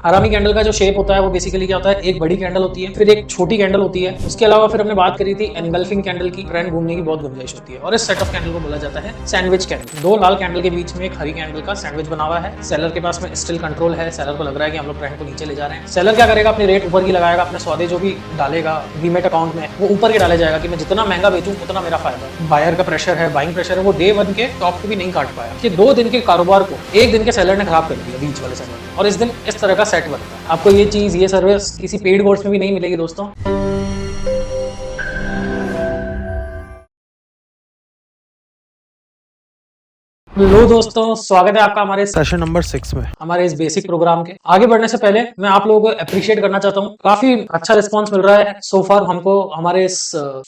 हरामी कैंडल का जो शेप होता है वो बेसिकली क्या होता है, एक बड़ी कैंडल होती है, फिर एक छोटी कैंडल होती है। उसके अलावा फिर हमने बात करी थी एनगल्फिंग कैंडल की, ट्रेंड घूमने की बहुत गुंजाइश होती है। और इस सेट ऑफ कैंडल को बोला जाता है सैंडविच कैंडल। दो लाल कैंडल के बीच में एक हरी कैंडल का सैंडविच बना हुआ है। सेलर के पास में स्टिल कंट्रोल है, सेलर को लग रहा है कि हम लोग ट्रेंड को नीचे ले जा रहे हैं। सेलर क्या करेगा, अपनी रेट ऊपर की लगाएगा, अपने सौदे जो भी डालेगा डीमेट अकाउंट में वो ऊपर के डाले जाएगा कि मैं जितना महंगा बेचूं उतना मेरा फायदा। बायर का प्रेशर है, बाइंग प्रेशर है, वो डे 1 के टॉप को भी नहीं काट पाया कि 2 दिन के कारोबार को 1 दिन के सेलर ने खराब कर दिया बीच वाले सेलर। और इस दिन इस तरह का सेट बनता है। आपको ये चीज, ये सर्विस किसी पेड कोर्स में भी नहीं मिलेगी दोस्तों। लो दोस्तों, स्वागत है आपका हमारे सेशन नंबर 6 में। हमारे इस बेसिक प्रोग्राम के आगे बढ़ने से पहले मैं आप लोगों को अप्रिशिएट करना चाहता हूँ। काफी अच्छा रिस्पांस मिल रहा है सो फार हमको हमारे इस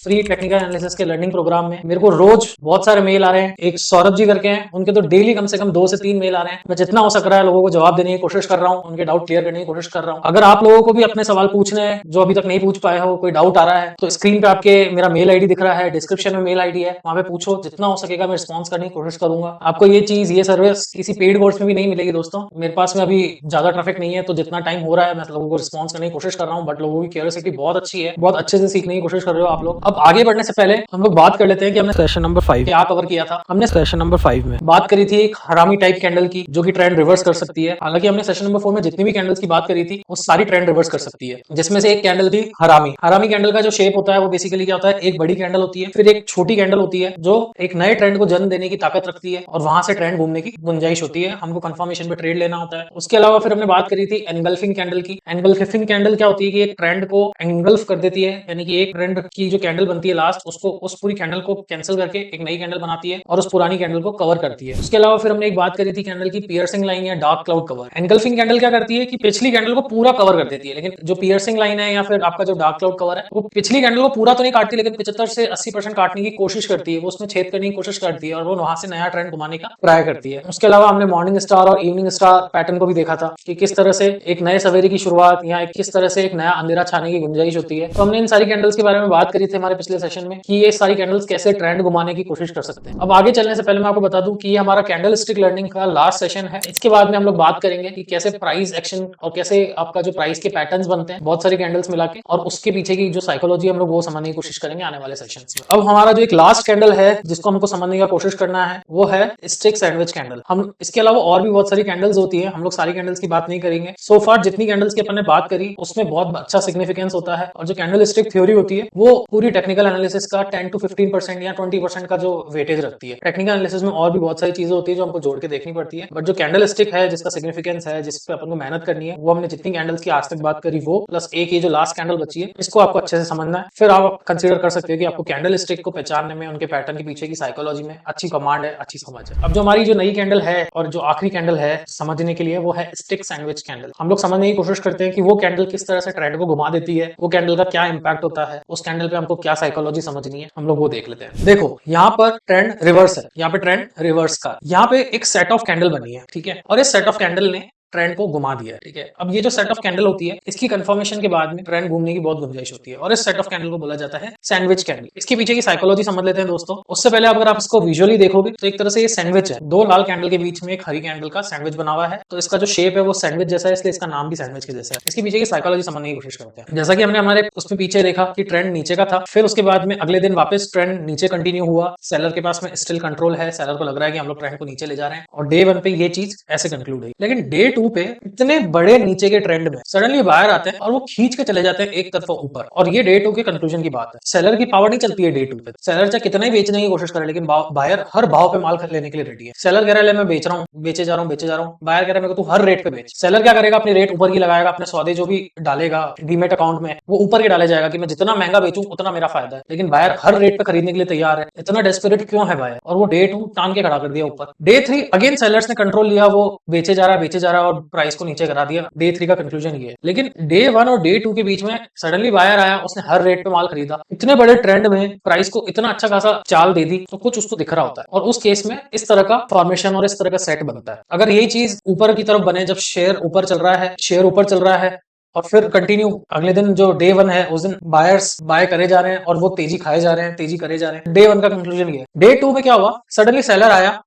फ्री टेक्निकल एनालिसिस के लर्निंग प्रोग्राम में। मेरे को रोज बहुत सारे मेल आ रहे हैं। एक सौरभ जी करके हैं, उनके तो डेली कम से कम 2 से 3 मेल आ रहे हैं। मैं जितना हो सक रहा है लोगों को जवाब देने की कोशिश कर रहा हूँ, उनके डाउट क्लियर करने की कोशिश कर रहा हूँ। अगर आप लोगों को भी अपने सवाल पूछने हैं जो अभी तक नहीं पूछ पाए हो, कोई डाउट आ रहा है, तो स्क्रीन पे आपके मेरा मेल आईडी दिख रहा है, डिस्क्रिप्शन में मेल आईडी है, वहां पे पूछो। जितना हो सकेगा मैं रिस्पॉन्स करने की कोशिश करूंगा। आपको ये चीज, ये सर्विस किसी पेड कोर्स में भी नहीं मिलेगी दोस्तों। मेरे पास में अभी ज्यादा ट्रैफिक नहीं है, तो जितना टाइम हो रहा है मैं लोगों को रिस्पॉन्स करने की कोशिश कर रहा हूँ। बट लोगों की क्यूरियोसिटी बहुत अच्छी है, बहुत अच्छे से सीखने की कोशिश कर रहे हो आप लोग। अब आगे बढ़ने से पहले हम लोग बात कर लेते हैं कि हमने सेशन नंबर 5 क्या कवर किया था। हमने सेशन नंबर 5 में बात करी थी एक हरामी टाइप कैंडल की जो कि ट्रेंड रिवर्स कर सकती है। हालांकि हमने सेशन नंबर 4 में जितनी भी कैंडल्स की बात करी थी वो सारी ट्रेंड रिवर्स कर सकती है, जिसमें से एक कैंडल थी हरामी। हरामी कैंडल का जो शेप होता है वो बेसिकली क्या होता है, एक बड़ी कैंडल होती है, फिर एक छोटी कैंडल होती है जो एक नए ट्रेंड को जन्म देने की ताकत रखती है और वहां से ट्रेंड घूमने की गुंजाइश होती है। हमको कंफर्मेशन पे ट्रेड लेना होता है। उसके अलावा फिर हमने बात करी थी एनगल्फिंग कैंडल की। एनगल्फिंग कैंडल क्या होती है कि एक ट्रेंड को एंगल्फ कर देती है, यानी कि एक ट्रेंड की जो कैंडल बनती है लास्ट, उसको उस पूरी कैंडल को कैंसिल करके एक नई कैंडल बनाती है और उस पुरानी कैंडल को कवर करती है। उसके अलावा फिर हमने एक बात करी थी कैंडल की पियर्सिंग लाइन या dark cloud cover. Engulfing candle क्या करती है कि पिछली कैंडल को पूरा कवर कर देती है, लेकिन जो पियर्सिंग लाइन है या फिर आपका जो डार्क क्लाउड कवर है वो पिछली कैंडल को पूरा तो नहीं काटती, लेकिन 75 से 80% काटने की कोशिश करती है, वो उसमें छेद करने की कोशिश करती है और वो वहां से नया ट्रेंड घुमाने का ट्राई करती है। उसके अलावा हमने मॉर्निंग स्टार और इवनिंग स्टार पैटर्न को भी देखा था कि किस तरह से एक नए सवेरे की शुरुआत या किस तरह से एक नया अंधेरा छाने की गुंजाइश होती है। तो हमने इन सारी कैंडल्स के बारे में बात करी थी हमारे पिछले सेशन में कि ये सारी कैंडल्स कैसे ट्रेंड घुमाने की कोशिश कर सकते हैं। अब आगे चलने से पहले मैं आपको बता दूं कि ये हमारा कैंडल स्टिक लर्निंग का लास्ट सेशन है। इसके बाद में हम लोग बात करेंगे कि कैसे प्राइस एक्शन और कैसे आपका जो प्राइस के पैटर्न्स बनते हैं बहुत सारी कैंडल्स मिला के, और उसके पीछे की जो साइकोलॉजी हम लोग वो समझने की कोशिश करेंगे आने वाले सेशन में। अब हमारा जो एक लास्ट कैंडल है जिसको हमको समझने का कोशिश करना है वो है स्टिक सैंडविच कैंडल। हम इसके अलावा और भी बहुत सारी कैंडल्स होती है, हम लोग सारी कैंडल्स की बात नहीं करेंगे। सो फार जितनी कैंडल्स की अपन ने बात करी उसमें बहुत अच्छा सिग्निफिकेंस होता है, और जो कैंडल स्टिक थ्योरी होती है वो पूरी टेक्निकल एनालिसिस का 10 to 15% या 20% का जो वेटेज रखती है। टेक्निकल एनालिसिस में और भी बहुत सारी चीजें होती है जो हमको जोड़ के देखनी पड़ती है, बट जो कैंडल स्टिक है जिसका सिग्निफिकेंस है, जिस पे अपन को मेहनत करनी है, वो हमने जितनी कैंडल्स की आज तक बात करी वो प्लस एक ये जो लास्ट कैंडल बची है इसको आपको अच्छे से समझना है। फिर आप कंसीडर कर सकते हो कि आपको कैंडल स्टिक को पहचानने में, उनके पैटर्न के पीछे की साइकोलॉजी में अच्छी कमांड है, अच्छी समझ है। अब जो हमारी जो नई कैंडल है और जो आखिरी कैंडल है समझने के लिए वो है स्टिक सैंडविच कैंडल। हम लोग समझने की कोशिश करते हैं कि वो कैंडल किस तरह से ट्रेंड को घुमा देती है, वो कैंडल का क्या इंपैक्ट होता है, उस कैंडल पे हमको क्या साइकोलॉजी समझनी है, हम लोग वो देख लेते हैं। देखो यहाँ पर ट्रेंड रिवर्स है, यहाँ पे ट्रेंड रिवर्स का, यहाँ पे एक सेट ऑफ कैंडल बनी है, ठीक है, और इस सेट ऑफ कैंडल ने ट्रेंड को घुमा दिया है, ठीक है। अब ये जो सेट ऑफ कैंडल होती है इसकी कंफर्मेशन के बाद में ट्रेंड घूमने की बहुत गुंजाइश होती है, और इस सेट ऑफ कैंडल को बोला जाता है सैंडविच कैंडल। इसके पीछे की साइकोलॉजी समझ लेते हैं दोस्तों। उससे पहले अगर आप इसको विजुअली देखोगे तो एक तरह से ये सैंडविच है, दो लाल कैंडल के बीच में एक हरी कैंडल का सैंडविच बना हुआ है, तो इसका जो शेप है वो सैंडविच जैसा है, इसलिए इसका नाम भी सैंडविच के जैसा है। इसके पीछे की साइकोलॉजी समझने की कोशिश करते हैं। जैसा कि हमने हमारे उसमें पीछे देखा कि ट्रेंड नीचे का था, फिर उसके बाद में अगले दिन वापस ट्रेंड नीचे कंटिन्यू हुआ, सेलर के पास में स्टिल कंट्रोल है, सेलर को लग रहा है कि हम लोग ट्रेंड को नीचे ले जा रहे हैं, और डे 1 पे ये चीज ऐसे कंक्लूड हुई। लेकिन डे 2 पे इतने बड़े नीचे के ट्रेंड में सडनली बाहर आते हैं और वो खींच के चले जाते हैं एक तरफ ऊपर, और ये डे 2 के कंक्लूजन की बात है। सेलर की पावर नहीं चलती है डे 2 पे। सेलर चाहे कितना ही बेचने की कोशिश करे, लेकिन बायर हर भाव पे माल लेने के लिए रेडी है। सेलर कह रहा है मैं बेच रहा हूँ, बेचे जा रहा हूँ, बेचे जा रहा हूँ। बायर कह रहा है मेरे को तू हर रेट पे बेच। सेलर क्या करेगा, अपनी रेट ऊपर की लगाएगा, अपने सौदे जो भी डालेगा डीमेट अकाउंट में वो ऊपर के डाले जाएगा कि मैं जितना महंगा बेचूं उतना मेरा फायदा है। लेकिन बायर हर रेट पे खरीदने के लिए तैयार है। इतना डेस्परेट क्यों है बायर, और वो डे 2 टांग के खड़ा कर दिया ऊपर। डे 3 अगेन सेलर्स ने कंट्रोल लिया, वो बेचे जा रहा है, बेचे जा रहा है, और प्राइस को नीचे करा दिया। डे 3 का कंक्लूजन ये है। लेकिन डे 1 और डे 2 के बीच में सडनली बायर आया, उसने हर रेट पे माल खरीदा, इतने बड़े ट्रेंड में प्राइस को इतना अच्छा खासा चाल दे दी, तो कुछ उसको दिख रहा होता है, और उस केस में इस तरह का फॉर्मेशन और इस तरह का सेट बनता है। अगर यही चीज ऊपर की तरफ बने, जब शेयर ऊपर चल रहा है, शेयर ऊपर चल रहा है, और फिर कंटिन्यू अगले दिन जो डे 1 है उस दिन बायर्स बाय करे जा रहे हैं और वो तेजी खाए जा रहे हैं, तेजी करे जा रहे हैं, डे 1 का कंक्लूजन ये है। डे 2 में क्या हुआ, सडनली सेलर आया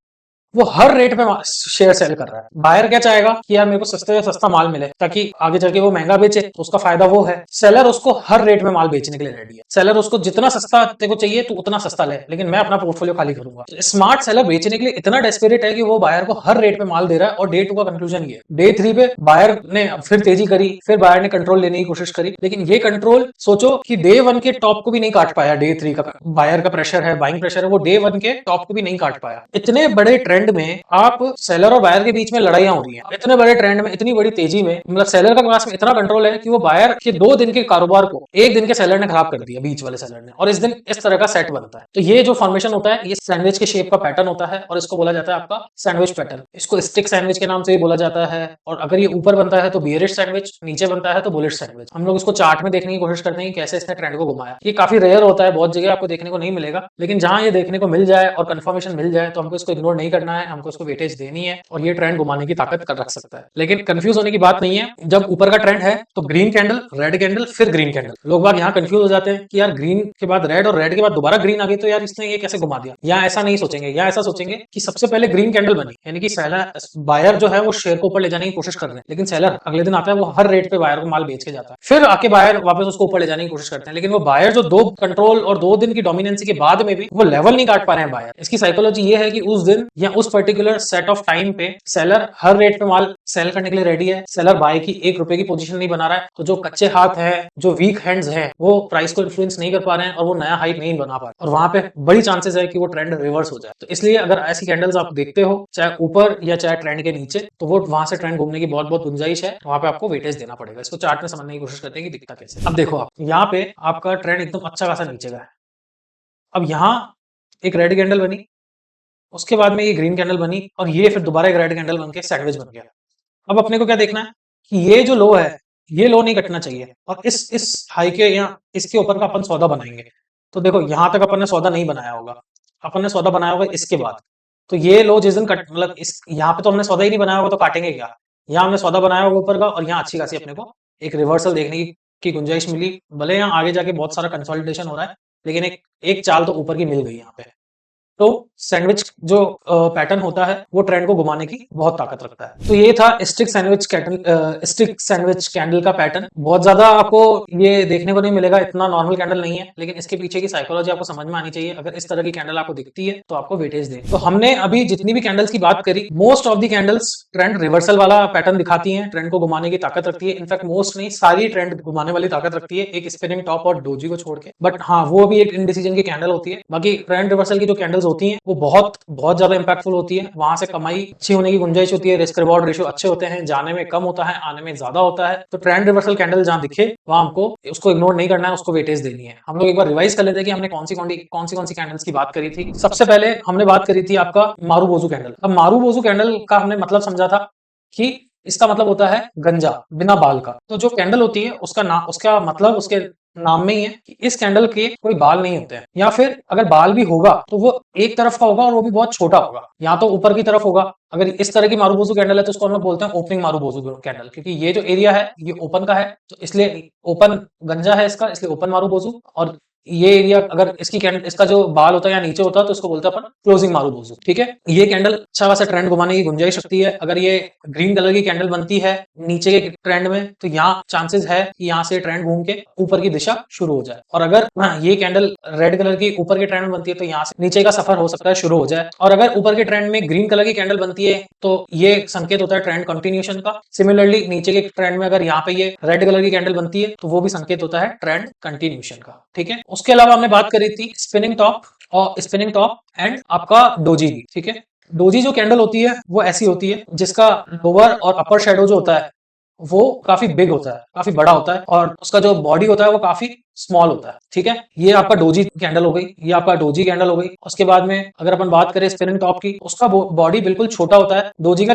वो हर रेट पे शेयर सेल कर रहा है। बायर क्या चाहेगा कि यार मेरे को सस्ते से सस्ता माल मिले ताकि आगे चल के वो महंगा बेचे, तो उसका फायदा वो है। सेलर उसको हर रेट में माल बेचने के लिए रेडी है। सेलर उसको जितना सस्ता तेरे को चाहिए तू उतना सस्ता ले, लेकिन मैं अपना पोर्टफोलियो खाली करूंगा। स्मार्ट सेलर बेचने के लिए इतना डेस्परेट है कि वो बायर को हर रेट पे माल दे रहा है। और डे 2 का कंक्लूजन ये, डे 3 पे बायर ने फिर तेजी करी, फिर बायर ने कंट्रोल लेने की कोशिश करी, लेकिन ये कंट्रोल सोचो कि डे 1 के टॉप को भी नहीं काट पाया। डे 3 का बायर का प्रेशर है, बाइंग प्रेशर है, वो डे 1 के टॉप को भी नहीं काट पाया। इतने बड़े ट्रेंड में आप सेलर और बायर के बीच में लड़ाइयां हो रही हैं। इतने बड़े ट्रेंड में, इतनी बड़ी तेजी में, मतलब सेलर का पास में इतना कंट्रोल है कि वो बायर के 2 दिन के कारोबार को 1 दिन के सेलर ने खराब कर दिया, बीच वाले सेलर ने। और इस दिन इस तरह का सेट बनता है। तो ये जो फॉर्मेशन होता है, ये सैंडविच के शेप का पैटर्न होता है और इसको बोला जाता है आपका सैंडविच पैटर्न। इसको स्टिक सैंडविच के नाम से भी बोला जाता है। और अगर ये ऊपर बनता है तो बियरिश सैंडविच, नीचे बनता है तो बुलिश सैंडविच। हम लोग इसको चार्ट में देखने की कोशिश करते हैं कि कैसे इसने ट्रेंड को घुमाया। ये काफी रेयर होता है, बहुत जगह आपको देखने को नहीं मिलेगा, लेकिन जहां ये देखने को मिल जाए और कंफर्मेशन मिल जाए तो हमको इसको इग्नोर नहीं करना है, हमको इसको वेटेज देनी है और ये ट्रेंड घुमाने की ताकत कर रख सकता है। लेकिन कंफ्यूज होने की बात नहीं है। जब ऊपर का ट्रेंड है तो ग्रीन कैंडल, रेड कैंडल, फिर ग्रीन कैंडल। लोग बाग यहाँ कंफ्यूज हो जाते हैं कि यार ग्रीन के बाद रेड और रेड के बाद दोबारा ग्रीन आ गई, तो यार इसने ये कैसे घुमा दिया। या ऐसा नहीं सोचेंगे, या ऐसा सोचेंगे कि सबसे पहले ग्रीन कैंडल बनी, यानी कि बायर जो है वो शेयर को ऊपर ले जाने की कोशिश कर रहे हैं, लेकिन सेलर अगले दिन आता है, वो हर रेट पे बायर को माल बेच के जाता है। फिर आके बायर वापस उसको ऊपर ले जाने की कोशिश करते हैं, लेकिन वो बायर जो 2 कंट्रोल और 2 दिन की डोमिनेंसी के बाद में भी वो लेवल नहीं काट पा रहे हैं बायर। इसकी साइकोलॉजी ये है कि उस दिन या उस पर्टिकुलर सेट ऑफ टाइम पे सेलर हर रेट पे माल सेल करने के लिए रेडी है। सेलर बाय की 1 रुपए की पोजीशन नहीं बना रहा है, तो जो कच्चे हाथ हैं, जो वीक हैंड्स हैं, वो प्राइस को इन्फ्लुएंस नहीं कर पा रहे हैं और वो नया हाई नहीं बना पा रहे, और वहां पे बड़ी चांसेस है कि वो ट्रेंड रिवर्स हो जाए। तो इसलिए अगर ऐसी कैंडल्स आप देखते हो, चाहे ऊपर या चाहे ट्रेंड के नीचे, तो वो वहां से ट्रेंड घूमने की बहुत बहुत गुंजाइश है। वहां पे आपको वेटेज देना पड़ेगा। इसको चार्ट में समझने की कोशिश करते हैं कि दिखता कैसे। अब देखो, आप यहाँ पे आपका ट्रेंड एकदम अच्छा खासा नीचे का है। अब यहाँ एक रेड कैंडल बनी, उसके बाद में ये ग्रीन कैंडल बनी, और ये फिर दोबारा एक रेड कैंडल बन के सैंडविच बन गया। अब अपने को क्या देखना है कि ये जो लो है, ये लो नहीं कटना चाहिए, और इस हाई के या इसके ऊपर का अपन सौदा बनाएंगे। तो देखो, यहां तक अपन ने सौदा नहीं बनाया होगा, अपन ने सौदा बनाया होगा इसके बाद। तो ये लो जिस दिन कट, मतलब इस यहाँ पे तो हमने सौदा ही नहीं बनाया होगा, तो काटेंगे क्या। यहाँ हमने सौदा बनाया होगा ऊपर का, और यहाँ अच्छी खासी अपने को एक रिवर्सल देखने की गुंजाइश मिली। भले यहाँ आगे जाके बहुत सारा कंसोलिडेशन हो रहा है, लेकिन एक चाल तो ऊपर की मिल गई यहाँ पे। तो सैंडविच जो पैटर्न होता है वो ट्रेंड को घुमाने की बहुत ताकत रखता है। तो ये था स्टिक सैंडविच कैंडल का पैटर्न। बहुत ज्यादा आपको ये देखने को नहीं मिलेगा, इतना नॉर्मल कैंडल नहीं है, लेकिन इसके पीछे की साइकोलॉजी आपको समझ में आनी चाहिए। अगर इस तरह की कैंडल आपको दिखती है तो आपको वेटेज दें। तो हमने अभी जितनी भी कैंडल्स की बात करी, most of the candles trend reversal वाला पैटर्न दिखाती है, ट्रेंड को घुमाने की ताकत रखती है। इनफैक्ट मोस्ट नहीं, सारी ट्रेंड घुमाने वाली ताकत रखती है, एक स्पिनिंग टॉप और डोजी को छोड़ के। बट हाँ, वो भी एक इनडिसीजन की कैंडल होती है। बाकी ट्रेंड रिवर्सल की जो कैंडल्स होती हैं वो बहुत बहुत ज्यादा इंपैक्टफुल होती है। वहां से कमाई अच्छी होने की गुंजाइश होती है, रिस्क रिवॉर्ड रेशियो अच्छे होते हैं, जाने में कम होता है, आने में ज्यादा होता है। तो ट्रेंड रिवर्सल कैंडल जहां दिखे वहां हमको उसको इग्नोर नहीं करना है, उसको वेटेज देनी है। हम लोग एक बार रिवाइज कर लेते हैं कि हमने कौन सी कैंडल्स की बात करी थी। सबसे पहले हमने बात करी थी आपका मारूबोजू कैंडल। अब मारूबोजू कैंडल का हमने मतलब समझा था कि इसका मतलब होता है गंजा, बिना बाल का। तो जो कैंडल होती है उसका मतलब उसके नाम में ही है कि इस कैंडल के कोई बाल नहीं होते हैं, या फिर अगर बाल भी होगा तो वो एक तरफ का होगा और वो भी बहुत छोटा होगा, या तो ऊपर की तरफ होगा। अगर इस तरह की मारूबोजू कैंडल है तो उसको हम लोग बोलते हैं ओपनिंग मारूबोजू कैंडल, क्योंकि ये जो एरिया है ये ओपन का है, तो इसलिए ओपन गंजा है इसका, इसलिए ओपन मारूबोजू। और ये एरिया अगर इसका जो बाल होता है या नीचे होता है तो इसको बोलते हैं अपन क्लोजिंग मारूबोजू। ठीक है, ये कैंडल अच्छा खासा ट्रेंड घुमाने की गुंजाइश रखती है। अगर ये ग्रीन कलर की कैंडल बनती है नीचे के ट्रेंड में, तो यहाँ चांसेस है कि यहाँ से ट्रेंड घूम के ऊपर की दिशा शुरू हो जाए। और अगर ये कैंडल रेड कलर की ऊपर के ट्रेंड में बनती है तो यहाँ से नीचे का सफर हो सकता है शुरू हो जाए। और अगर ऊपर के ट्रेंड में ग्रीन कलर की कैंडल बनती है तो ये संकेत होता है ट्रेंड कंटिन्यूएशन का। सिमिलरली नीचे के ट्रेंड में अगर यहाँ पे ये रेड कलर की कैंडल बनती है तो वो भी संकेत होता है ट्रेंड कंटिन्यूएशन का। ठीक है, उसके अलावा हमने बात करी थी स्पिनिंग टॉप एंड आपका डोजी की। ठीक है, डोजी जो कैंडल होती है वो ऐसी होती है जिसका लोअर और अपर शेडो जो होता है वो काफी बिग होता है, काफी बड़ा होता है, और उसका जो बॉडी होता है वो काफी स्मॉल होता है। ठीक है, ये आपका डोजी कैंडल हो गई, ये आपका डोजी कैंडल हो गई। उसके बाद में अगर अपन बात करें स्पिनिंग टॉप की, उसका बॉडी बिल्कुल छोटा होता है। डोजी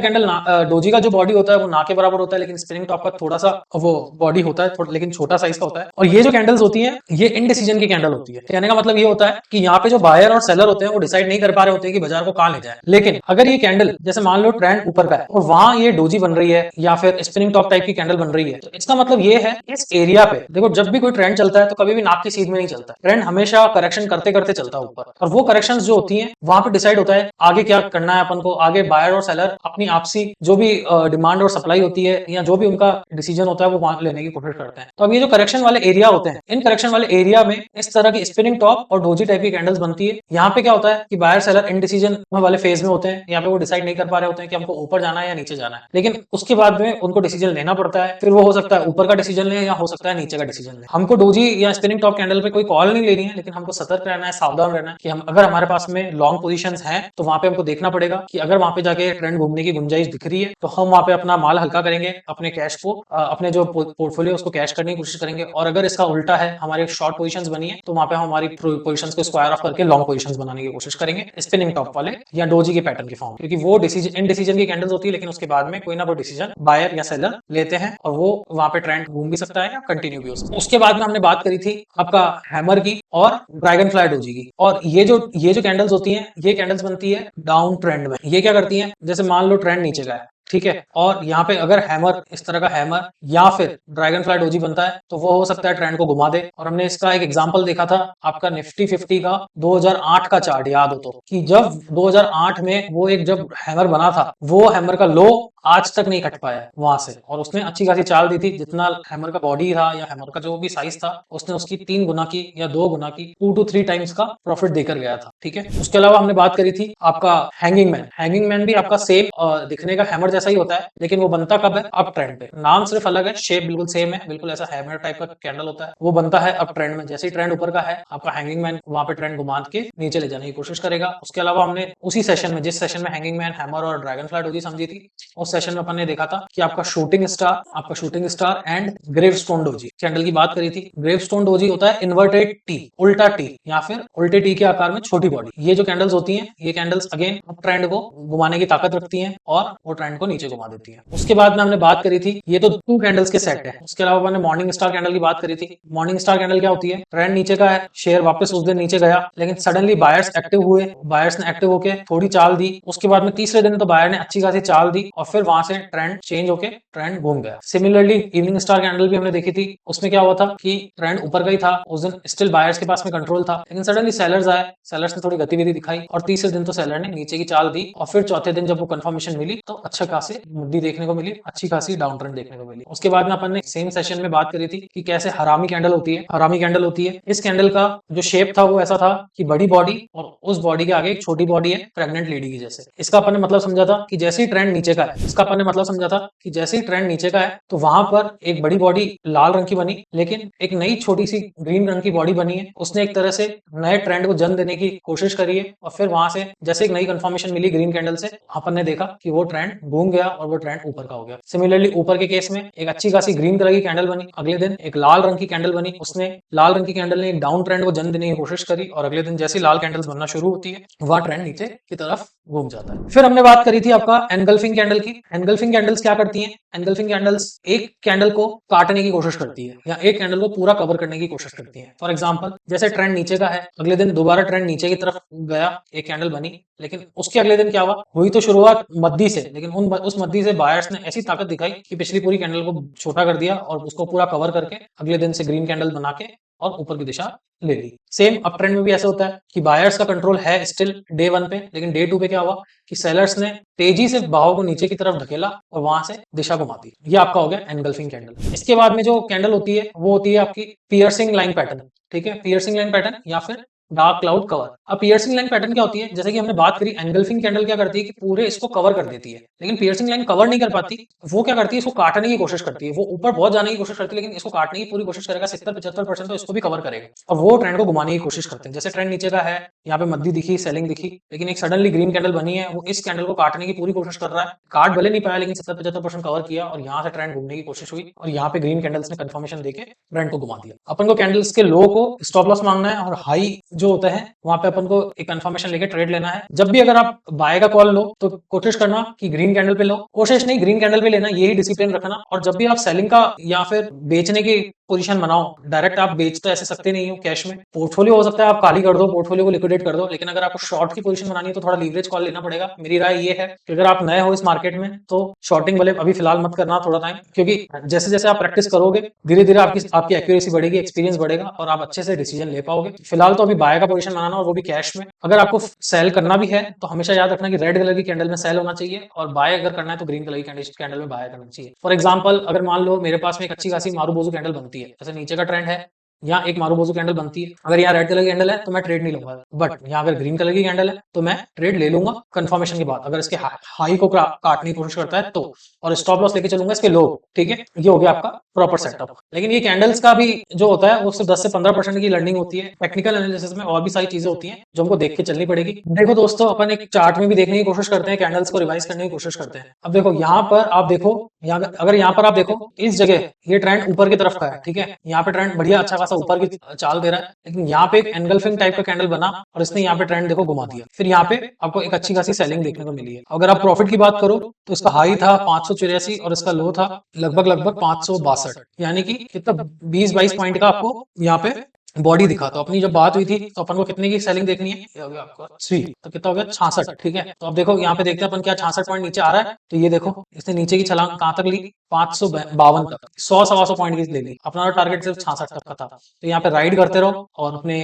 का जो बॉडी होता है वो ना के बराबर होता है, लेकिन स्पिनिंग टॉप का थोड़ा सा वो बॉडी होता है लेकिन छोटा साइज का होता है। और ये जो कैंडल्स होती है ये इनडिसीजन की कैंडल होती है। कहने का मतलब ये होता है कि यहाँ पे जो बायर और सेलर होते हैं वो डिसाइड नहीं कर पा रहे होते हैं कि बाजार को कहाँ ले जाए। लेकिन अगर ये कैंडल, जैसे मान लो ट्रेंड ऊपर का है और वहां ये डोजी बन रही है या फिर स्पिनिंग टॉप टाइप की कैंडल बन रही है, तो इसका मतलब ये है इस एरिया पे देखो, जब भी कोई ट्रेंड चलता है है तो कभी भी नाक की सीध में नहीं चलता है। ट्रेंड हमेशा करेक्शन करते करते चलता है ऊपर, और वो करेक्शंस जो होती हैं वहां पे डिसाइड होता है आगे क्या करना है अपन को। आगे बायर और सेलर अपनी आपसी जो भी डिमांड और सप्लाई होती है या जो भी उनका डिसीजन होता है वो वहां लेने की कोशिश करते हैं। तो अब ये जो करेक्शन वाले एरिया होते हैं, इन करेक्शन वाले एरिया में इस तरह की स्पिनिंग टॉप और डोजी टाइप की कैंडल्स बनती है। यहाँ पे क्या होता है कि बायर सेलर इनडिसीजन वाले फेज में होते हैं, यहाँ पे वो डिसाइड नहीं कर पा रहे होते हैं कि हमको ऊपर जाना है या नीचे जाना है, लेकिन उसके बाद में उनको डिसीजन लेना पड़ता है। फिर वो हो सकता है ऊपर का डिसीजन ले या हो सकता है नीचे का डिसीजन ले। हमको डोजी या स्पिनिंग टॉप कैंडल पे कोई कॉल नहीं लेनी है, लेकिन हमको सतर्क रहना है, सावधान रहना है कि हम अगर हमारे पास में लॉन्ग पोजीशंस हैं तो वहां पे हमको देखना पड़ेगा कि अगर वहां पे जाके ट्रेंड घूमने की गुंजाइश दिख रही है तो हम वहां पे अपना माल हल्का करेंगे, अपने कैश को अपने जो पोर्टफोलियो उसको कैश करने की कोशिश करेंगे। और अगर इसका उल्टा है, हमारे शॉर्ट पोजीशंस बनी है, तो वहां पे हम हमारी पोजीशंस को स्क्वायर ऑफ करके लॉन्ग पोजीशंस बनाने की कोशिश करेंगे स्पिनिंग टॉप वाले या डोजी के पैटर्न के फॉर्म, क्योंकि वो डिसीजन इन डिसीजन की कैंडल्स होती है, लेकिन उसके बाद में कोई ना कोई डिसीजन बायर या सेलर लेते हैं और वो वहां पे ट्रेंड घूम भी सकता है या कंटिन्यू भी हो सकता है। उसके बाद में हमने बात करी थी आपका हैमर की और ड्रैगन फ्लाई डोजी की। और ये जो कैंडल्स होती हैं, ये कैंडल्स बनती है डाउन ट्रेंड में। ये क्या करती हैं, जैसे मान लो ट्रेंड नीचे का है, ठीक है, और यहाँ पे अगर हैमर, इस तरह का हैमर या फिर ड्रैगन फ्लाई डोजी बनता है तो वो हो सकता है ट्रेंड को घुमा दे। और हमने इसका एक एग्जांपल देखा था आपका निफ्टी 50 का 2008 का चार्ट, याद हो तो, कि जब 2008 में वो एक जब हैमर बना था, वो हैमर का लो आज तक नहीं कट पाया वहां से, और उसने अच्छी खासी चाल दी थी। जितना हैमर का बॉडी था या हैमर का जो भी साइज था, उसने उसकी 3 गुना की या 2 गुना की 2 to 3 टाइम्स का प्रॉफिट देकर गया था, ठीक है। उसके अलावा हमने बात करी थी आपका हैंगिंग मैन। हैंगिंग मैन भी आपका सेम दिखने का हैमर जैसा ही होता है, लेकिन वो बनता कब है, अप ट्रेंड पे। नाम सिर्फ अलग है, शेप बिल्कुल सेम है, बिल्कुल ऐसा हैमर टाइप का कैंडल होता है। वो बनता है अप ट्रेंड में। जैसे ही ट्रेंड ऊपर का है, आपका हैंगिंग मैन वहां पे ट्रेंड घुमा के नीचे ले जाने की कोशिश करेगा। उसके अलावा हमने उसी सेशन में, जिस सेशन में हैंगिंग मैन, हैमर और ड्रैगन फ्लाई डोजी समझी थी, उस सेशन में अपन ने देखा था कि आपका shooting star and gravestone doji candle की बात करी थी। ग्रेवस्टोन डोजी होता है इन्वर्टेड टी, उल्टा टी, या फिर उल्टे टी के आकार में छोटी बॉडी। ये जो कैंडल्स होती हैं, ये कैंडल्स अगेन ट्रेंड को घुमाने की ताकत रखती हैं और वो ट्रेंड को नीचे घुमा देती है। उसके बाद में हमने बात करी थी, ये तो 2 कैंडल्स के सेट है। उसके अलावा मैंने मॉर्निंग स्टार कैंडल की बात करी थी। मॉर्निंग स्टार कैंडल क्या होती है, ट्रेंड नीचे का है, शेयर वापस उस दिन नीचे गया, लेकिन सडनली बायर्स एक्टिव हुए, बायर्स ने एक्टिव होकर थोड़ी चाल दी। उसके बाद में तीसरे दिन तो बायर ने अच्छी खासी चाल दी और फिर वहां से ट्रेंड चेंज होके ट्रेंड घूम गया। सिमिलरली इवनिंग स्टार कैंडल भी हमने देखी थी। उसमें क्या हुआ था कि ट्रेंड ऊपर का ही था, उस दिन स्टिल बायर्स के पास में कंट्रोल था, लेकिन सडनली सेलर्स आए, सेलर्स ने थोड़ी गतिविधि दिखाई और तीसरे दिन तो सेलर ने नीचे की चाल दी। और फिर चौथे दिन जब वो कंफर्मेशन मिली तो अच्छा खासी मुद्दी देखने को मिली, अच्छी खासी डाउन ट्रेंड देखने को मिली। उसके बाद में अपन ने सेम सेशन में बात करी थी कि कैसे हरामी कैंडल होती है। हरामी कैंडल होती है, इस कैंडल का जो शेप था वो ऐसा था कि बड़ी बॉडी और उस बॉडी के आगे एक छोटी बॉडी है, प्रेग्नेंट लेडी की जैसे। इसका अपन ने मतलब समझा था कि जैसे ही ट्रेंड नीचे का है, इसका अपन ने मतलब समझा था कि जैसे ही ट्रेंड नीचे का है तो वहां पर एक बड़ी बॉडी लाल रंग की बनी, लेकिन एक नई छोटी सी ग्रीन रंग की बॉडी बनी है। उसने एक तरह से नए ट्रेंड को जन्म देने की कोशिश करी है और फिर वहां से जैसे एक नई कंफर्मेशन मिली ग्रीन कैंडल से, अपन ने देखा कि वो ट्रेंड घूम गया और वो ट्रेंड ऊपर का हो गया। सिमिलरली ऊपर के केस में एक अच्छी खासी ग्रीन कलर की कैंडल बनी, अगले दिन एक लाल रंग की कैंडल बनी। उसने लाल रंग की कैंडल ने एक डाउन ट्रेंड को जन्म देने की कोशिश करी और अगले दिन जैसे लाल कैंडल्स बनना शुरू होती है, वह ट्रेंड नीचे की तरफ घूम जाता है। फिर हमने बात करी थी आपका एनगल्फिंग कैंडल की। एनगल्फिंग कैंडल्स क्या करती हैं, एनगल्फिंग कैंडल्स एक कैंडल को काटने की कोशिश करती है या एक कैंडल को पूरा कवर करने की कोशिश करती है। फॉर एग्जांपल, जैसे ट्रेंड नीचे का है, अगले दिन दोबारा ट्रेंड नीचे की तरफ गया, एक कैंडल बनी, लेकिन उसके अगले दिन क्या हुआ, हुई तो शुरुआत मद्दी से, लेकिन उस मद्दी से बायर्स ने ऐसी ताकत दिखाई कि पिछली पूरी कैंडल को छोटा कर दिया और उसको पूरा कवर करके अगले दिन से ग्रीन कैंडल बना के और ऊपर की दिशा ले ली। सेम अप ट्रेंड में भी ऐसा होता है कि बायर्स का कंट्रोल है स्टिल डे 1 पे, लेकिन डे 2 पे क्या हुआ कि सेलर्स ने तेजी से बहाव को नीचे की तरफ ढकेला और वहां से दिशा घुमा दी। ये आपका हो गया एनगल्फिंग कैंडल। इसके बाद में जो कैंडल होती है वो होती है आपकी पियर्सिंग लाइन पैटर्न, ठीक है, पियर्सिंग लाइन पैटर्न या फिर डार्क क्लाउड कवर। अब पियर्सिंग लाइन पैटर्न क्या होती है, जैसे कि हमने बात करी, एनगल्फिंग कैंडल क्या करती है कि पूरे इसको कवर कर देती है, लेकिन पियर्सिंग लाइन कवर नहीं कर पाती। वो क्या करती है, इसको काटने की कोशिश करती है। वो ऊपर बहुत जाने की कोशिश करती है, लेकिन इसको काटने की पूरी कोशिश करेगा, 70-75% तो इसको भी कवर करेगा और वो ट्रेंड को घुमाने की कोशिश करते हैं। जैसे ट्रेंड नीचे का है, यहाँ पे मद्दी दिखी, सेलिंग दिखी, लेकिन एक सडनली ग्रीन कैंडल बनी है, वो इस कैंडल को काटने की पूरी कोशिश कर रहा है। काट भले नहीं पाया, लेकिन 70-75% कवर किया और यहाँ से ट्रेंड घूमने की कोशिश हुई और यहाँ पे ग्रीन कैंडल्स ने कंफर्मेशन देके ट्रेंड को घुमा दिया। अपन को कैंडल्स के लो को स्टॉप लॉस मांगना है और हाई जो होता है वहां पे अपन को एक कंफर्मेशन लेके ट्रेड लेना है। जब भी अगर आप बाय का कॉल लो तो कोशिश करना कि ग्रीन कैंडल पे लो, कोशिश नहीं ग्रीन कैंडल पे लेना, यही डिसिप्लिन रखना। और जब भी आप सेलिंग का या फिर बेचने की पोजीशन बनाओ, डायरेक्ट आप बेच तो ऐसे सकते नहीं हो कैश में, पोर्टफोलियो हो सकता है आप खाली कर दो, पोर्टफोलियो को लिक्विडेट कर दो, लेकिन अगर आपको शॉर्ट की पोजीशन बनानी है तो थोड़ा लीवरेज कॉल लेना पड़ेगा। मेरी राय ये है कि अगर आप नए हो इस मार्केट में तो शॉर्टिंग वाले अभी फिलहाल मत करना थोड़ा टाइम, क्योंकि जैसे जैसे आप प्रैक्टिस करोगे धीरे धीरे आपकी एक्यूरेसी बढ़ेगी, एक्सपीरियंस बढ़ेगा और आप अच्छे से डिसीजन ले पाओगे। फिलहाल तो अभी बाय का पोजीशन बनाना और वो भी कैश में। अगर आपको सेल करना भी है तो हमेशा याद रखना कि रेड कलर की कैंडल में सेल होना चाहिए, और बाय अगर करना है तो ग्रीन कलर की कैंडल में बाय करना चाहिए। फॉर एग्जांपल अगर मान लो मेरे पास में एक अच्छी खासी मारूबोजू कैंडल बनती है, जैसे नीचे का ट्रेंड है, यहाँ एक मारूबोजू कैंडल बनती है, अगर यहाँ रेड कलर की कैंडल है तो मैं ट्रेड नहीं लूंगा, बट यहाँ अगर ग्रीन कलर की कैंडल है तो मैं ट्रेड ले लूंगा कंफर्मेशन के बाद, अगर इसके हाई को काटने की कोशिश करता है तो, और स्टॉप लॉस लेके चलूंगा इसके लो। ठीक है, ये हो गया आपका प्रॉपर सेटअप। लेकिन ये कैंडल्स का भी जो होता है वो सिर्फ 10 से 15% की लर्निंग होती है, टेक्निकल एनालिसिस में और भी सारी चीजें होती हैं जो हमको देख के चलनी पड़ेगी। देखो दोस्तों, अपन एक चार्ट में भी देखने की कोशिश करते हैं, कैंडल्स को रिवाइज करने की कोशिश करते हैं। अब देखो यहाँ पर आप देखो, अगर यहाँ पर आप देखो इस जगह ये ट्रेंड ऊपर की तरफ का है, ठीक है, यहाँ पे ट्रेंड बढ़िया अच्छा खासा ऊपर की चाल दे रहा है, लेकिन यहाँ पे एक एनगल्फिंग टाइप का कैंडल बना और इसने यहाँ पे ट्रेंड देखो घुमा दिया, फिर यहाँ पे आपको एक अच्छी खासी सेलिंग देखने को मिली है। अगर आप प्रॉफिट की बात करो तो इसका हाई था 584 और इसका लो था लगभग 562, यानी कि कितना 20-22 पॉइंट का आपको यहाँ पे बॉडी दिखा। तो अपनी जब बात हुई थी तो अपन को कितने की सेलिंग देखनी है, ये हो गया आपका 3, तो कितना हो गया 66। ठीक है, तो अब देखो यहाँ पे देखते हैं अपन क्या 66 पॉइंट नीचे आ रहा है, तो ये देखो इसने नीचे की छलांग कहां तक ली, 552 तक, 100-125 पॉइंट की ले ली। अपना टारगेट सिर्फ 66 तक का था, तो यहाँ पे राइड करते रहो और अपने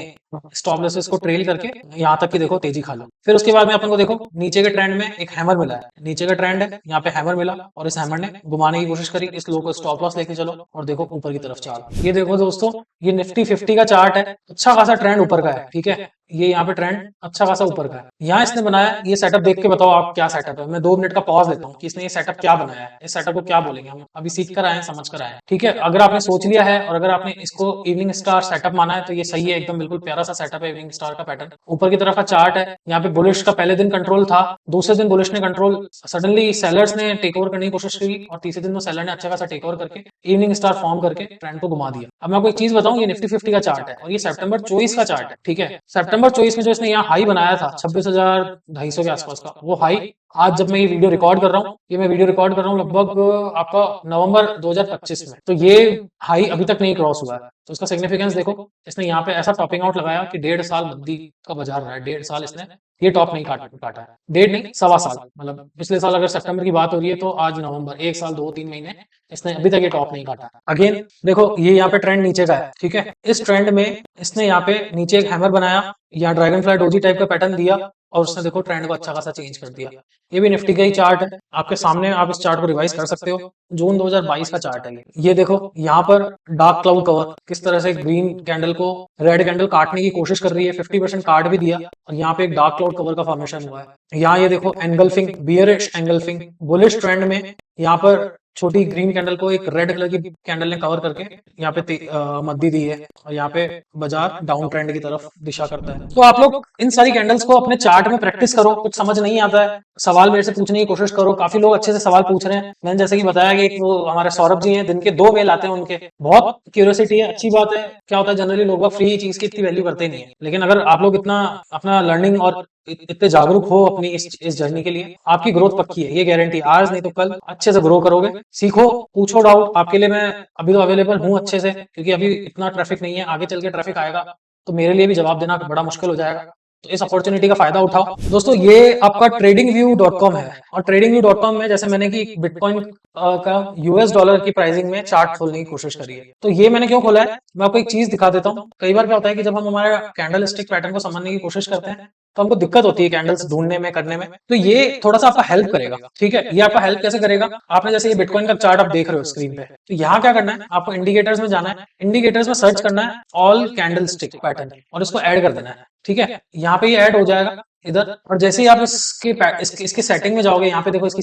स्टॉप लॉसेस को ट्रेल करके यहाँ तक की देखो तेजी खा लो। फिर उसके बाद में अपन को देखो नीचे के ट्रेंड में एक हैमर मिला है, नीचे का ट्रेंड है यहाँ पे हैमर मिला और इस हैमर ने घुमाने की कोशिश करी, इस लो को स्टॉप लॉस लेके चलो और देखो ऊपर की तरफ चाल। ये देखो दोस्तों, ये निफ्टी 50 का चार्ट है, अच्छा खासा ट्रेंड ऊपर का है। ठीक है, ये यहाँ पे ट्रेंड अच्छा खासा ऊपर का है, यहाँ इसने बनाया ये सेटअप। देख के बताओ आप क्या सेटअप है, मैं 2 मिनट का पॉज लेता हूँ कि इसने ये सेटअप क्या बनाया है, इस सेटअप को क्या बोलेंगे हम, अभी सीख कर आए हैं, समझ कर आए हैं। ठीक है, अगर आपने सोच लिया है और अगर आपने इसको इवनिंग स्टार सेटअप माना है तो ये सही है, एकदम बिल्कुल प्यारा सा सेटअप है इवनिंग स्टार का पैटर्न। ऊपर की तरफ का चार्ट है, यहाँ पे बुलिश का पहले दिन कंट्रोल था, दूसरे दिन बुलिश ने कंट्रोल, सडनली सेलर्स ने टेक ओवर करने की कोशिश की और तीसरे दिन में सेलर ने अच्छा खासा टेक ओवर करके इवनिंग स्टार फॉर्म करके ट्रेंड को घुमा दिया। अब मैं आपको एक चीज बताऊं, ये निफ्टी 50 का चार्ट है और ये सितंबर 24 का चार्ट है। ठीक है, सितंबर 24 में जो इसने यहाँ हाई बनाया था 26,250 के आसपास का, वो हाई आज जब मैं ये वीडियो रिकॉर्ड कर रहा हूँ, ये मैं वीडियो रिकॉर्ड कर रहा हूँ लगभग आपका नवंबर 2025 में, तो ये हाई अभी तक नहीं क्रॉस हुआ है। तो इसका सिग्निफिकेंस देखो, इसने यहाँ पे ऐसा टॉपिंग आउट लगाया कि 1.5 साल मंदी का बाजार रहा है, 1.5 साल इसने ये टॉप नहीं काटा है, 1.5 नहीं 1.25 साल, मतलब पिछले साल अगर सितंबर की बात हो रही है तो आज नवंबर, 1 साल 2-3 महीने इसने अभी तक ये टॉप नहीं काटा। अगेन देखो ये यहाँ पे ट्रेंड नीचे का है। ठीक है, इस ट्रेंड में इसने यहाँ पे नीचे एक हैमर बनाया, यहाँ ड्रैगन फ्लाई डोजी टाइप का पैटर्न दिया और उसने देखो ट्रेंड को अच्छा खासा चेंज कर दिया। ये भी निफ्टी का ही चार्ट है आपके सामने, आप इस चार्ट को रिवाइज कर सकते हो, जून 2022 का चार्ट है ये देखो यहाँ पर डार्क क्लाउड कवर किस तरह से ग्रीन कैंडल को रेड कैंडल काटने की कोशिश कर रही है, 50% काट भी दिया और यहाँ पे एक डार्क क्लाउड कवर का फॉर्मेशन हुआ है। यहाँ ये देखो engulfing, bearish engulfing, bullish trend में यहाँ पर छोटी ग्रीन कैंडल को एक रेड कलर की कैंडल ने कवर करके यहाँ पे मद्दी दी है और यहाँ पे बाजार डाउन ट्रेंड की तरफ दिशा करता है। तो आप लोग इन सारी कैंडल्स को अपने चार्ट में प्रैक्टिस करो, कुछ समझ नहीं आता है सवाल मेरे से पूछने की कोशिश करो, काफी लोग अच्छे से सवाल पूछ रहे हैं। मैंने जैसे कि बताया कि वो हमारे सौरभ जी हैं, दिन के 2 मेल आते हैं उनके, बहुत क्यूरियोसिटी है, अच्छी बात है। क्या होता है जनरली लोग फ्री चीज की इतनी वैल्यू करते नहीं है, लेकिन अगर आप लोग इतना अपना लर्निंग और इतने जागरूक हो अपनी इस जर्नी के लिए, आपकी ग्रोथ पक्की है, ये गारंटी, आज नहीं तो कल अच्छे से ग्रो करोगे। सीखो, पूछो डाउट, आपके लिए मैं अभी तो अवेलेबल हूँ अच्छे से, क्योंकि अभी इतना ट्रैफिक नहीं है, आगे चल के ट्रैफिक आएगा तो मेरे लिए भी जवाब देना बड़ा मुश्किल हो जाएगा। तो इस अपॉर्चुनिटी का फायदा उठाओ दोस्तों। ये आपका tradingview.com है और tradingview.com में जैसे मैंने कि बिटकॉइन का यूएस डॉलर की प्राइसिंग में चार्ट खोलने की कोशिश करी है, तो ये मैंने क्यों खोला है, मैं आपको एक चीज दिखा देता हूँ। कई बार क्या होता है कि जब हम हमारे कैंडल स्टिक पैटर्न को समझने की कोशिश करते हैं तो हमको दिक्कत होती है कैंडल्स ढूंढने में, करने में, तो ये थोड़ा सा आपका हेल्प करेगा। ठीक है, ये आपका हेल्प कैसे करेगा, आपने जैसे ये बिटकॉइन का चार्ट आप देख रहे हो स्क्रीन पे, तो यहाँ क्या करना है, आपको इंडिकेटर्स में जाना है, इंडिकेटर्स में सर्च करना है ऑल कैंडल स्टिक पैटर्न और इसको ऐड कर देना है। ठीक है, यहाँ पे ये ऐड हो जाएगा इधर, और जैसे ही आप इसके सेटिंग में जाओगे, यहाँ पे देखो इसकी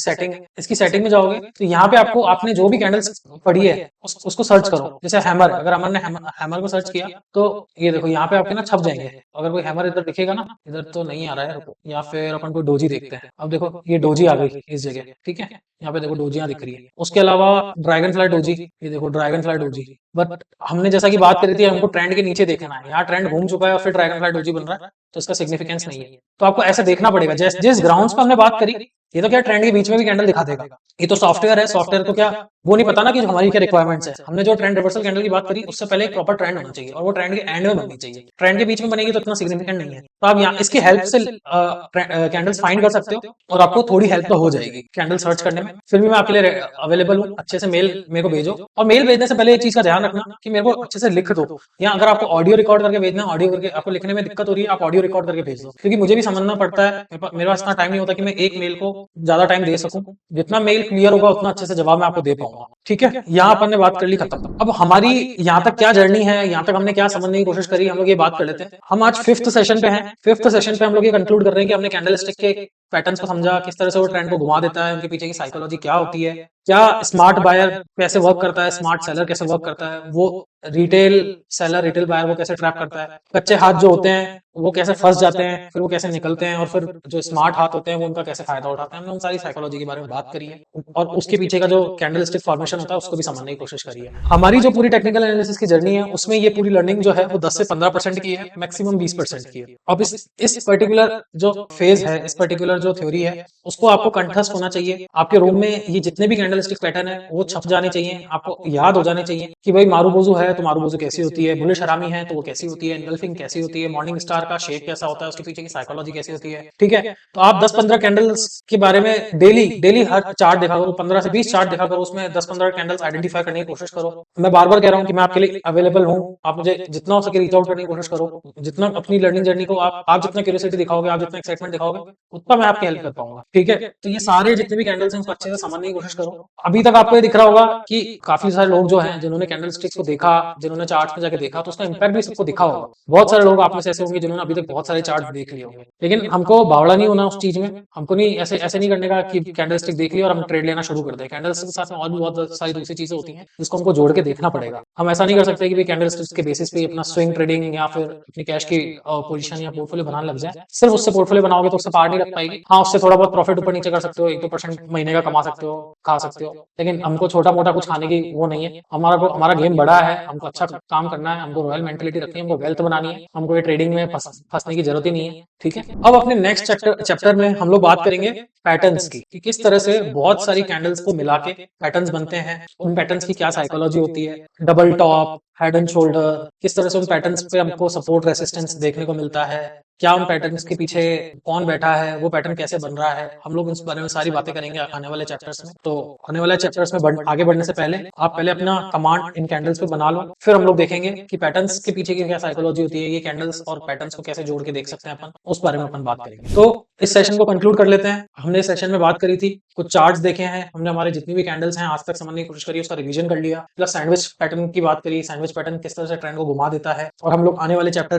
सेटिंग में जाओगे तो यहाँ पे आपको आपने जो भी कैंडल्स पढ़ी है उसको सर्च करो। जैसे हैमर, अगर हमर ने हैमर को सर्च किया तो ये देखो यहाँ पे आपके ना छप जाएंगे। अगर कोई हैमर इधर दिखेगा ना, इधर तो नहीं आ रहा है, रुको, या फिर अपन को डोजी देखते हैं। अब देखो ये डोजी आ गई इस जगह। ठीक है, यहाँ पे देखो डोजियां दिख रही है। उसके अलावा ड्रैगन फ्लाई डोजी, ये देखो ड्रैगन फ्लाई डोजी, बट हमने जैसा कि बात करी थी, हमको ट्रेंड के नीचे देखना है। यहाँ ट्रेंड घूम चुका है और फिर ड्रैगन फ्लाई डोजी बन रहा है, तो इसका सिग्निफिकेंस नहीं है। तो आपको ऐसे देखना पड़ेगा, जिस ग्राउंड्स पर हमने बात करी, ये तो क्या ट्रेंड के बीच में भी कैंडल दिखा देगा। ये तो सॉफ्टवेयर है, सॉफ्टवेयर को क्या वो नहीं पता ना कि हमारी क्या रिक्वायरमेंट्स है। हमने जो ट्रेंड रिवर्सल कैंडल की बात करी, उससे पहले एक प्रॉपर ट्रेंड होना चाहिए और वो ट्रेंड के एंड में बननी चाहिए। ट्रेंड के बीच में बनेगी तो इतना सिग्निफिकेंट नहीं है। तो आप यहाँ इसकी हेल्प से कैंडल्स फाइंड कर सकते हो और आपको थोड़ी हेल्प तो हो जाएगी कैंडल सर्च करने में। फिर भी मैं आपके लिए अवेलेबल हूँ, अच्छे से मेल मेरे को भेजो। और मेल भेजने से पहले एक चीज का ध्यान रखना कि मेरे को अच्छे से लिख दो, या अगर आपको ऑडियो रिकॉर्ड करके भेजना है, ऑडियो करके आपको लिखने में दिक्कत हो रही है, आप ऑडियो रिकॉर्ड करके भेज दो, क्योंकि मुझे भी समझना पड़ता है। मेरे पास इतना टाइम नहीं होता कि मैं एक मेल को ज्यादा टाइम दे सकूं। जितना मेल क्लियर होगा उतना अच्छे से जवाब मैं आपको दे पाऊंगा। ठीक है, यहाँ अपन ने बात कर ली खत्म। अब हमारी यहाँ तक क्या जर्नी है, यहाँ तक हमने क्या समझने की कोशिश करी, हम लोग ये बात कर लेते हैं। हम आज 5th सेशन पे हैं। 5th सेशन पे हम लोग ये कंक्लूड कर रहे हैं कि हमने कैंडल स्टिक के पैटर्न्स को समझा, किस तरह से वो ट्रेंड को घुमा देता है, उनके पीछे की साइकोलॉजी क्या होती है, क्या स्मार्ट बायर कैसे वर्क करता है, स्मार्ट सेलर कैसे वर्क करता है, वो रिटेल सेलर रिटेल बायर वो कैसे ट्रैप करता है, कच्चे हाथ जो होते हैं वो कैसे फंस जाते हैं, फिर वो कैसे निकलते हैं, और फिर जो स्मार्ट हाथ होते हैं वो उनका कैसे फायदा उठाते हैं। हमने उन सारी साइकोलॉजी के बारे में बात करी है और उसके पीछे का जो कैंडल स्टिक फॉर्मेशन होता है उसको भी समझने की कोशिश करी है। हमारी जो पूरी टेक्निकल एनालिसिस की जर्नी है उसमें ये पूरी लर्निंग जो है वो 10 से 15% की है, मैक्सिमम 20% की है। अब इस पर्टिकुलर जो फेज है, इस पर्टिकुलर जो थ्योरी है, उसको आपको कंठस्थ होना चाहिए। आपके रूम में ये जितने भी कैंडल स्टिक पैटर्न है वो छप जाने चाहिए, आपको याद हो जाने चाहिए कि भाई मारूबोजू है तो मारूबोजू कैसी होती है, बुलिश हरामी है तो वो कैसी होती है, एनगल्फिंग कैसी होती है, मॉर्निंग स्टार का शेप कैसा होता है, उसके पीछे की साइकोलॉजी कैसी होती है। ठीक है, तो आप 10-15 कैंडल्स के बारे में डेली हर चार्ट देखा करो, 15 से 20 चार्ट देखा करो, उसमें 10-15 कैंडल्स आइडेंटिफाई करने की कोशिश करो। मैं बार बार कह रहा हूँ कि मैं आपके लिए अवेलेबल हूँ, आप मुझे जितना हो सके रीच आउट करने की कोशिश करो। जितना अपनी लर्निंग जर्नी को आप जितना क्यूरियोसिटी दिखाओगे, आप जितना एक्साइटमेंट दिखाओगे, उतना मैं आपकी हेल्प कर पाऊंगा। ठीक है, तो ये सारे जितने भी कैंडल्स हैं उसको अच्छे से समझने की कोशिश करो। अभी तक आपको ये दिख रहा होगा कि काफी सारे लोग जो हैं जिन्होंने कैंडल स्टिक्स को देखा, जिन्होंने चार्ट्स में जाके देखा, तो उसका इंपैक्ट भी सबको दिखा होगा। बहुत सारे लोग आप में से ऐसे होंगे जिन्होंने अभी तक बहुत सारे चार्ट देख लिए होंगे, लेकिन हमको बावड़ा नहीं होना उस चीज में। हमको नहीं ऐसे नहीं करने का कि कैंडल स्टिक देख लिया और हम ट्रेड लेना शुरू कर दें। कैंडल स्टिक के साथ में और भी बहुत सारी दूसरी चीजें होती हैं जिसको हमको जोड़ के देखना पड़ेगा। हम ऐसा नहीं कर सकते कि भाई कैंडल स्टिक्स के बेसिस पे अपना स्विंग ट्रेडिंग या फिर अपनी कैश की पोजीशन या पोर्टफोलियो बनाने लग जाए। सिर्फ उससे पोर्टफोलियो बनाओगे तो उससे पार नहीं रख पाएगी। हाँ, उससे थोड़ा बहुत प्रॉफिट ऊपर नीचे कर सकते हो, 1-2% महीने का कमा सकते हो, खा सकते हो, लेकिन हमको छोटा मोटा कुछ खाने की वो नहीं है। हमारा गेम बड़ा है, हमको अच्छा काम करना है, हमको रॉयल मेंटेलिटी रखनी है, हमको वेल्थ बनानी है, हमको ये ट्रेडिंग में फंसने की जरूरत ही नहीं है। ठीक है, अब अपने नेक्स्ट चैप्टर में हम लोग बात करेंगे पैटर्न्स की, कि किस तरह से बहुत सारी कैंडल्स को मिला के पैटर्न्स बनते हैं, उन पैटर्न्स की क्या साइकोलॉजी होती है, double top, head and shoulder, किस तरह से उन पैटर्न्स पे हमको सपोर्ट रेसिस्टेंस देखने को मिलता है, क्या उन पैटर्न्स के पीछे कौन बैठा है, वो पैटर्न कैसे बन रहा है, हम लोग इस बारे में सारी बातें करेंगे आने वाले चैप्टर्स में। तो आने वाले चैप्टर्स में आगे बढ़ने से पहले आप पहले अपना कमांड इन कैंडल्स पे बना लो, फिर हम लोग देखेंगे कि पैटर्न्स के पीछे की क्या साइकोलॉजी होती है, ये कैंडल्स और पैटर्न्स को कैसे जोड़ के देख सकते हैं अपन, उस बारे में अपन बात करेंगे। तो इस सेशन को कंक्लूड कर लेते हैं। हमने इस सेशन में बात करी थी, कुछ चार्ट्स देखे हैं हमने, हमारे जितनी भी कैंडल्स हैं आज तक समझने की कोशिश करी, उसका रिवीजन कर लिया, प्लस सैंडविच पैटर्न की बात करी, सैंडविच पैटर्न किस तरह से ट्रेंड को घुमा देता है। और हम लोग आने वाले चैप्टर